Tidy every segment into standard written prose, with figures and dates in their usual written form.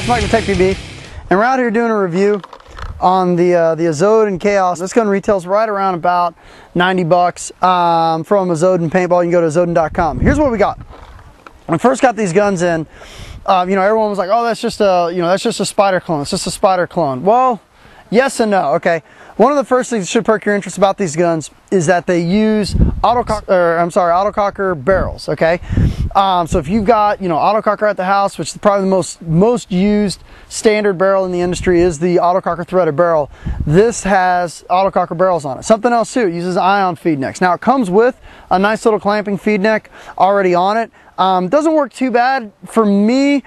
guys, Mike with Tech PB, and we're out here doing a review on the Azodin Kaos. This gun retails right around about 90 bucks from Azodin paintball. You can go to azodin.com. Here's what we got. When I first got these guns in, everyone was like, "Oh, that's just a spider clone. It's just a spider clone." Well, yes and no. Okay. One of the first things that should perk your interest about these guns is that they use autococker barrels. Okay, so if you've got autococker at the house, which is probably the most used standard barrel in the industry is the autococker threaded barrel. This has autococker barrels on it. Something else too, it uses ion feed necks. Now it comes with a nice little clamping feed neck already on it. Doesn't work too bad for me.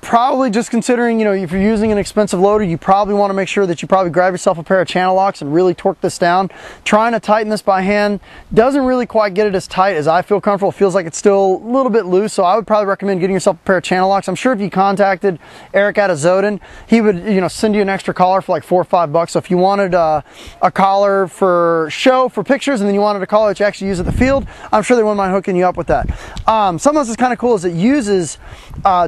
Probably just considering, if you're using an expensive loader, you probably want to make sure that you probably grab yourself a pair of channel locks and really torque this down. Trying to tighten this by hand doesn't really quite get it as tight as I feel comfortable. It feels like it's still a little bit loose, so I would probably recommend getting yourself a pair of channel locks. I'm sure if you contacted Eric at Azodin, he would, send you an extra collar for like $4 or $5. So if you wanted a collar for show, for pictures, and then you wanted a collar that you actually use at the field, I'm sure they wouldn't mind hooking you up with that. Something else that's kind of cool is it uses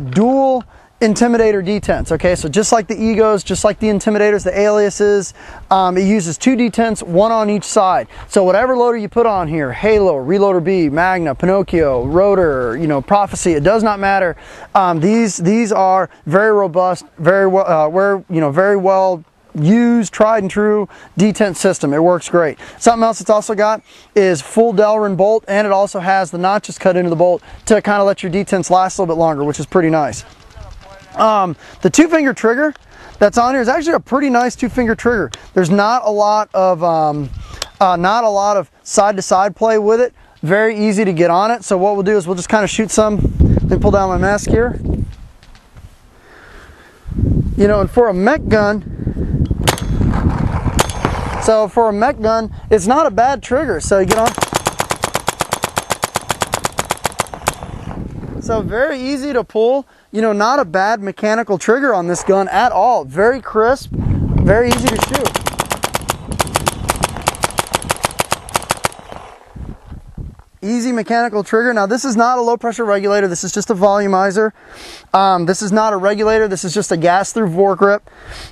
dual Intimidator detents. Okay, so just like the Egos, just like the Intimidators, the Aliases, it uses 2 detents, 1 on each side. So whatever loader you put on here, Halo, Reloader B, Magna, Pinocchio, Rotor, Prophecy, it does not matter. These are very robust, very well used, tried and true detent system. It works great. Something else it's also got is full Delrin bolt, and it also has the notches cut into the bolt to kind of let your detents last a little bit longer, which is pretty nice. The 2-finger trigger that's on here is actually a pretty nice 2-finger trigger. There's not a lot of side-to-side play with it. Very easy to get on it. So what we'll do is we'll just kind of shoot some. Let me pull down my mask here. And for a mech gun, it's not a bad trigger. So you get on. So very easy to pull. Not a bad mechanical trigger on this gun at all. Very crisp, very easy to shoot. Easy mechanical trigger. Now this is not a low pressure regulator. This is just a volumizer. This is not a regulator. This is just a gas through foregrip.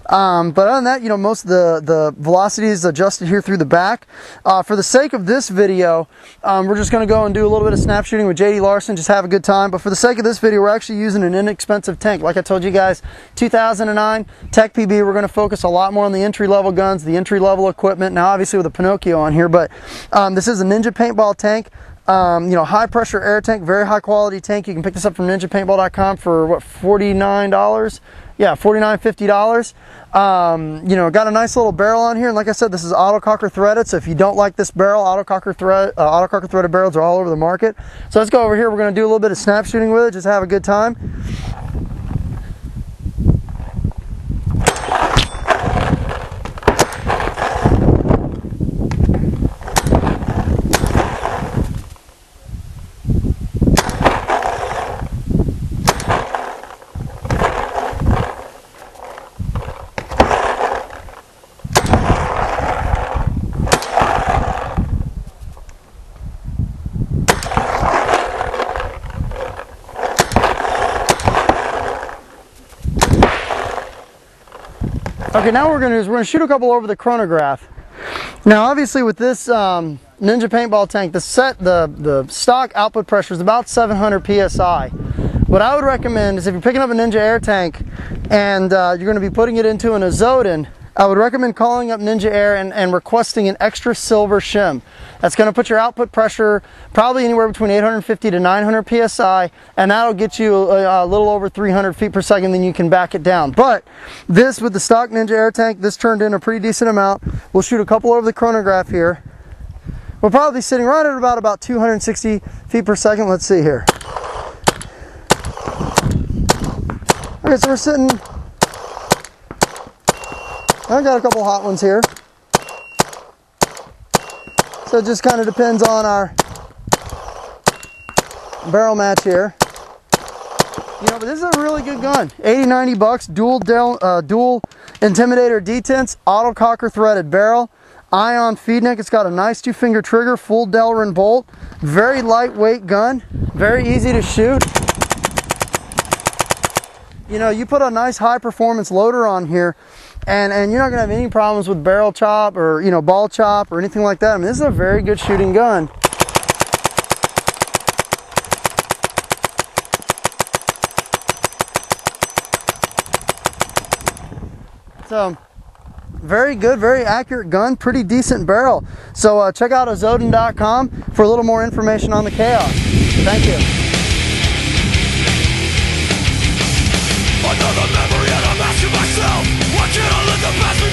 But other than that, most of the velocity is adjusted here through the back. For the sake of this video, we're just going to go and do a little bit of snap shooting with JD Larson, just have a good time. But for the sake of this video, we're actually using an inexpensive tank. Like I told you guys, 2009 Tech PB. We're going to focus a lot more on the entry-level guns, the entry-level equipment. Now obviously with a Pinocchio on here, but this is a Ninja paintball tank. High pressure air tank, very high quality tank. You can pick this up from ninjapaintball.com for what, $49? Yeah, $49, $50. Got a nice little barrel on here, and like I said, this is autococker threaded. So if you don't like this barrel, autococker threaded barrels are all over the market. So let's go over here. We're going to do a little bit of snap shooting with it, just have a good time. Okay, now what we're going to shoot a couple over the chronograph. Now obviously with this Ninja paintball tank, the stock output pressure is about 700 psi. What I would recommend is if you're picking up a Ninja air tank and you're going to be putting it into an Azodin, I would recommend calling up Ninja Air and requesting an extra silver shim. That's going to put your output pressure probably anywhere between 850 to 900 psi, and that'll get you a little over 300 feet per second, then you can back it down. But this, with the stock Ninja air tank, this turned in a pretty decent amount. We'll shoot a couple over the chronograph here. We'll probably be sitting right at about 260 feet per second. Let's see here. Okay, so we're sitting... I got a couple hot ones here. So it just kind of depends on our barrel match here. But this is a really good gun. 80, 90 bucks, dual Intimidator detents, autococker threaded barrel, ion feed neck. It's got a nice 2-finger trigger, full Delrin bolt. Very lightweight gun, very easy to shoot. You know, you put a nice high performance loader on here, and you're not gonna have any problems with barrel chop or, you know, ball chop or anything like that. I mean, this is a very good shooting gun. So, very good, very accurate gun, pretty decent barrel. So check out Azodin.com for a little more information on the Kaos. Thank you. Another memory and I'm asking myself, why can't I let the past be